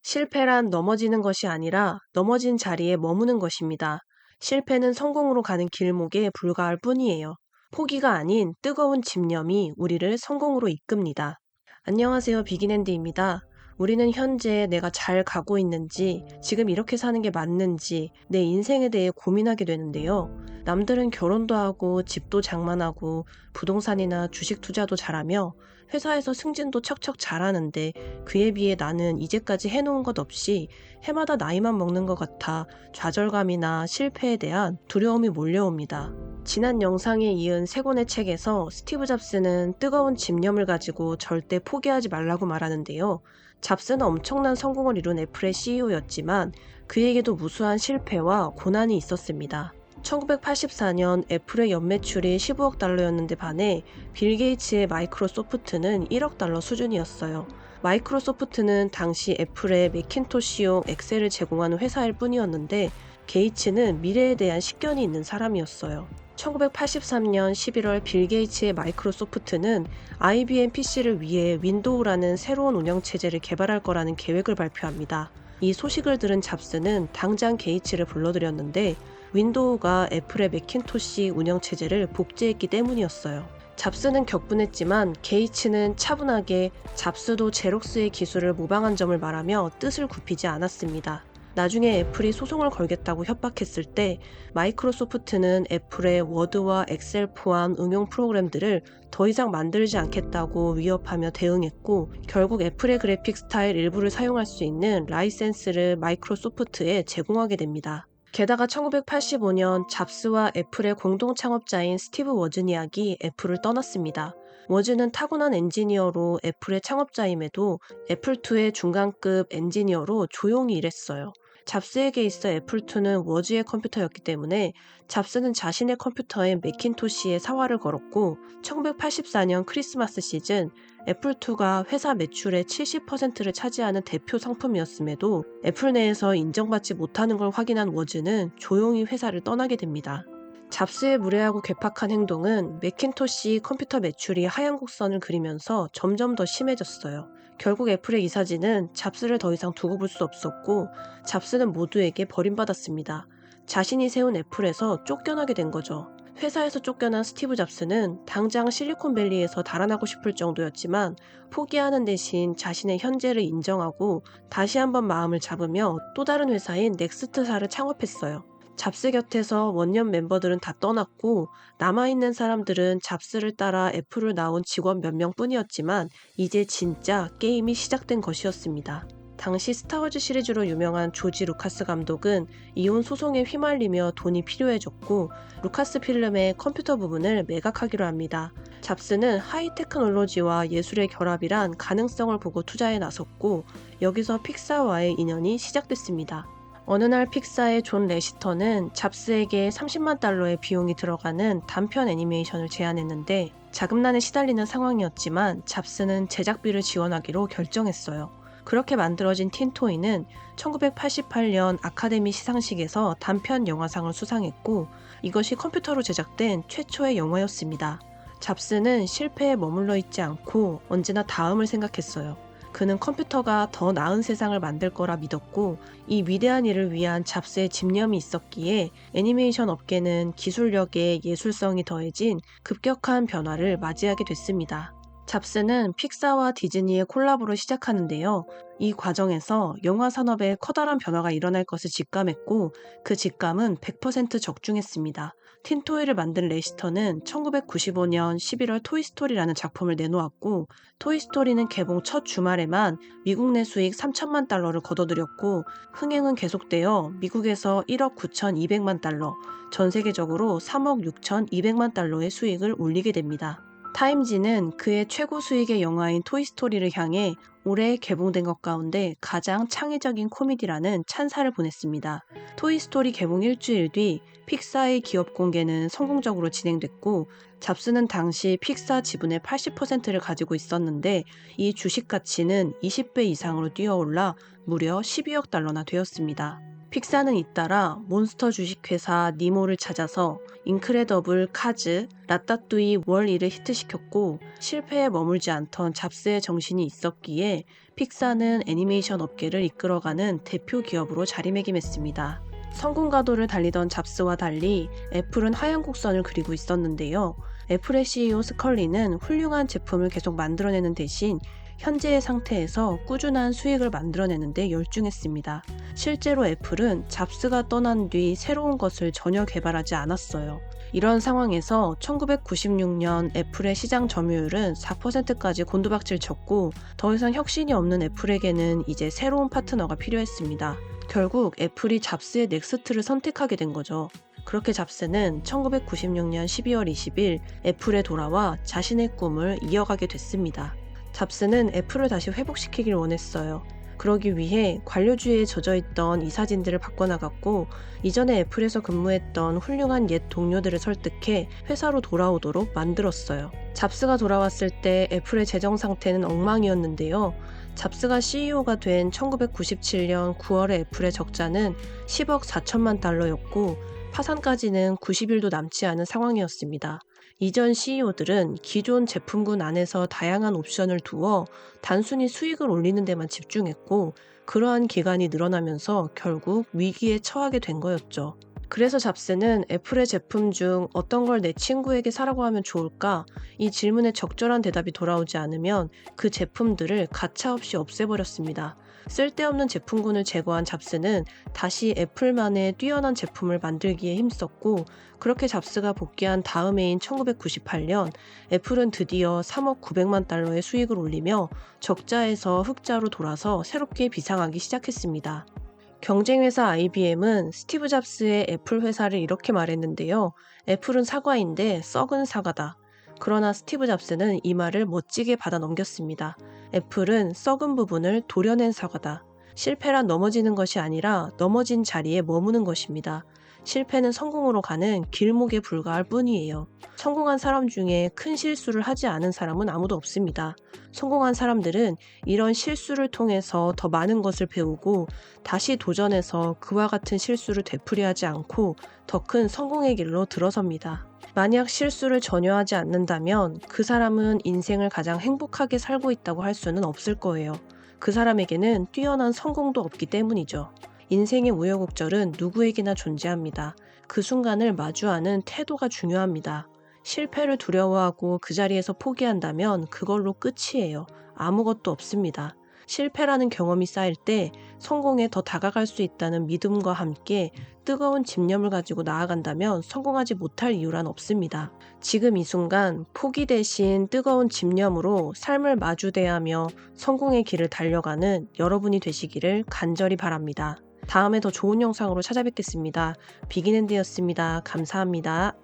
실패란 넘어지는 것이 아니라 넘어진 자리에 머무는 것입니다. 실패는 성공으로 가는 길목에 불과할 뿐이에요. 포기가 아닌 뜨거운 집념이 우리를 성공으로 이끕니다. 안녕하세요. 비긴앤드입니다. 우리는 현재 내가 잘 가고 있는지, 지금 이렇게 사는 게 맞는지, 내 인생에 대해 고민하게 되는데요. 남들은 결혼도 하고, 집도 장만하고, 부동산이나 주식 투자도 잘하며, 회사에서 승진도 척척 잘하는데, 그에 비해 나는 이제까지 해놓은 것 없이 해마다 나이만 먹는 것 같아 좌절감이나 실패에 대한 두려움이 몰려옵니다. 지난 영상에 이은 세 권의 책에서 스티브 잡스는 뜨거운 집념을 가지고 절대 포기하지 말라고 말하는데요. 잡스는 엄청난 성공을 이룬 애플의 CEO였지만 그에게도 무수한 실패와 고난이 있었습니다. 1984년 애플의 연매출이 15억 달러였는데 반해 빌 게이츠의 마이크로소프트는 1억 달러 수준이었어요. 마이크로소프트는 당시 애플의 매킨토시용 엑셀을 제공하는 회사일 뿐이었는데 게이츠는 미래에 대한 식견이 있는 사람이었어요. 1983년 11월 빌 게이츠의 마이크로소프트는 IBM PC를 위해 윈도우라는 새로운 운영체제를 개발할 거라는 계획을 발표합니다. 이 소식을 들은 잡스는 당장 게이츠를 불러들였는데 윈도우가 애플의 매킨토시 운영체제를 복제했기 때문이었어요. 잡스는 격분했지만 게이츠는 차분하게 잡스도 제록스의 기술을 모방한 점을 말하며 뜻을 굽히지 않았습니다. 나중에 애플이 소송을 걸겠다고 협박했을 때 마이크로소프트는 애플의 워드와 엑셀 포함 응용 프로그램들을 더 이상 만들지 않겠다고 위협하며 대응했고 결국 애플의 그래픽 스타일 일부를 사용할 수 있는 라이센스를 마이크로소프트에 제공하게 됩니다. 게다가 1985년 잡스와 애플의 공동 창업자인 스티브 워즈니악이 애플을 떠났습니다. 워즈는 타고난 엔지니어로 애플의 창업자임에도 애플2의 중간급 엔지니어로 조용히 일했어요. 잡스에게 있어 애플2는 워즈의 컴퓨터였기 때문에 잡스는 자신의 컴퓨터에 매킨토시에 사활을 걸었고 1984년 크리스마스 시즌 애플2가 회사 매출의 70%를 차지하는 대표 상품이었음에도 애플 내에서 인정받지 못하는 걸 확인한 워즈는 조용히 회사를 떠나게 됩니다. 잡스의 무례하고 괴팍한 행동은 매킨토시 컴퓨터 매출이 하얀 곡선을 그리면서 점점 더 심해졌어요. 결국 애플의 이 사진은 잡스를 더 이상 두고 볼 수 없었고 잡스는 모두에게 버림받았습니다. 자신이 세운 애플에서 쫓겨나게 된 거죠. 회사에서 쫓겨난 스티브 잡스는 당장 실리콘밸리에서 달아나고 싶을 정도였지만 포기하는 대신 자신의 현재를 인정하고 다시 한번 마음을 잡으며 또 다른 회사인 넥스트사를 창업했어요. 잡스 곁에서 원년 멤버들은 다 떠났고 남아있는 사람들은 잡스를 따라 애플을 나온 직원 몇 명뿐이었지만 이제 진짜 게임이 시작된 것이었습니다. 당시 스타워즈 시리즈로 유명한 조지 루카스 감독은 이혼 소송에 휘말리며 돈이 필요해졌고 루카스 필름의 컴퓨터 부분을 매각하기로 합니다. 잡스는 하이테크놀로지와 예술의 결합이란 가능성을 보고 투자에 나섰고 여기서 픽사와의 인연이 시작됐습니다. 어느 날 픽사의 존 레시터는 잡스에게 30만 달러의 비용이 들어가는 단편 애니메이션을 제안했는데 자금난에 시달리는 상황이었지만 잡스는 제작비를 지원하기로 결정했어요. 그렇게 만들어진 틴토이는 1988년 아카데미 시상식에서 단편 영화상을 수상했고 이것이 컴퓨터로 제작된 최초의 영화였습니다. 잡스는 실패에 머물러 있지 않고 언제나 다음을 생각했어요. 그는 컴퓨터가 더 나은 세상을 만들 거라 믿었고 이 위대한 일을 위한 잡스의 집념이 있었기에 애니메이션 업계는 기술력에 예술성이 더해진 급격한 변화를 맞이하게 됐습니다. 잡스는 픽사와 디즈니의 콜라보를 시작하는데요. 이 과정에서 영화 산업에 커다란 변화가 일어날 것을 직감했고 그 직감은 100% 적중했습니다. 틴토이를 만든 레시터는 1995년 11월 토이스토리라는 작품을 내놓았고 토이스토리는 개봉 첫 주말에만 미국 내 수익 3천만 달러를 거둬들였고 흥행은 계속되어 미국에서 1억 9,200만 달러, 전 세계적으로 3억 6,200만 달러의 수익을 올리게 됩니다. 타임지는 그의 최고 수익의 영화인 토이스토리를 향해 올해 개봉된 것 가운데 가장 창의적인 코미디라는 찬사를 보냈습니다. 토이스토리 개봉 일주일 뒤 픽사의 기업 공개는 성공적으로 진행됐고 잡스는 당시 픽사 지분의 80%를 가지고 있었는데 이 주식 가치는 20배 이상으로 뛰어올라 무려 12억 달러나 되었습니다. 픽사는 잇따라 몬스터 주식회사 니모를 찾아서 인크레더블 카즈, 라따뚜이 월2를 히트시켰고 실패에 머물지 않던 잡스의 정신이 있었기에 픽사는 애니메이션 업계를 이끌어가는 대표 기업으로 자리매김했습니다. 성공 가도를 달리던 잡스와 달리 애플은 하얀 곡선을 그리고 있었는데요. 애플의 CEO 스컬리는 훌륭한 제품을 계속 만들어내는 대신 현재의 상태에서 꾸준한 수익을 만들어내는 데 열중했습니다. 실제로 애플은 잡스가 떠난 뒤 새로운 것을 전혀 개발하지 않았어요. 이런 상황에서 1996년 애플의 시장 점유율은 4%까지 곤두박질 쳤고 더 이상 혁신이 없는 애플에게는 이제 새로운 파트너가 필요했습니다. 결국 애플이 잡스의 넥스트를 선택하게 된 거죠. 그렇게 잡스는 1996년 12월 20일 애플에 돌아와 자신의 꿈을 이어가게 됐습니다. 잡스는 애플을 다시 회복시키길 원했어요. 그러기 위해 관료주의에 젖어있던 이사진들을 바꿔나갔고 이전에 애플에서 근무했던 훌륭한 옛 동료들을 설득해 회사로 돌아오도록 만들었어요. 잡스가 돌아왔을 때 애플의 재정 상태는 엉망이었는데요. 잡스가 CEO가 된 1997년 9월에 애플의 적자는 10억 4천만 달러였고 파산까지는 90일도 남지 않은 상황이었습니다. 이전 CEO들은 기존 제품군 안에서 다양한 옵션을 두어 단순히 수익을 올리는 데만 집중했고 그러한 기간이 늘어나면서 결국 위기에 처하게 된 거였죠. 그래서 잡스는 애플의 제품 중 어떤 걸 내 친구에게 사라고 하면 좋을까? 이 질문에 적절한 대답이 돌아오지 않으면 그 제품들을 가차없이 없애버렸습니다. 쓸데없는 제품군을 제거한 잡스는 다시 애플만의 뛰어난 제품을 만들기에 힘썼고 그렇게 잡스가 복귀한 다음 해인 1998년 애플은 드디어 3억 900만 달러의 수익을 올리며 적자에서 흑자로 돌아서 새롭게 비상하기 시작했습니다. 경쟁회사 IBM은 스티브 잡스의 애플 회사를 이렇게 말했는데요. 애플은 사과인데 썩은 사과다. 그러나 스티브 잡스는 이 말을 멋지게 받아 넘겼습니다. 애플은 썩은 부분을 도려낸 사과다. 실패란 넘어지는 것이 아니라 넘어진 자리에 머무는 것입니다. 실패는 성공으로 가는 길목에 불과할 뿐이에요. 성공한 사람 중에 큰 실수를 하지 않은 사람은 아무도 없습니다. 성공한 사람들은 이런 실수를 통해서 더 많은 것을 배우고 다시 도전해서 그와 같은 실수를 되풀이하지 않고 더 큰 성공의 길로 들어섭니다. 만약 실수를 전혀 하지 않는다면 그 사람은 인생을 가장 행복하게 살고 있다고 할 수는 없을 거예요. 그 사람에게는 뛰어난 성공도 없기 때문이죠. 인생의 우여곡절은 누구에게나 존재합니다. 그 순간을 마주하는 태도가 중요합니다. 실패를 두려워하고 그 자리에서 포기한다면 그걸로 끝이에요. 아무것도 없습니다. 실패라는 경험이 쌓일 때 성공에 더 다가갈 수 있다는 믿음과 함께 뜨거운 집념을 가지고 나아간다면 성공하지 못할 이유란 없습니다. 지금 이 순간 포기 대신 뜨거운 집념으로 삶을 마주대하며 성공의 길을 달려가는 여러분이 되시기를 간절히 바랍니다. 다음에 더 좋은 영상으로 찾아뵙겠습니다. 비긴앤드였습니다. 감사합니다.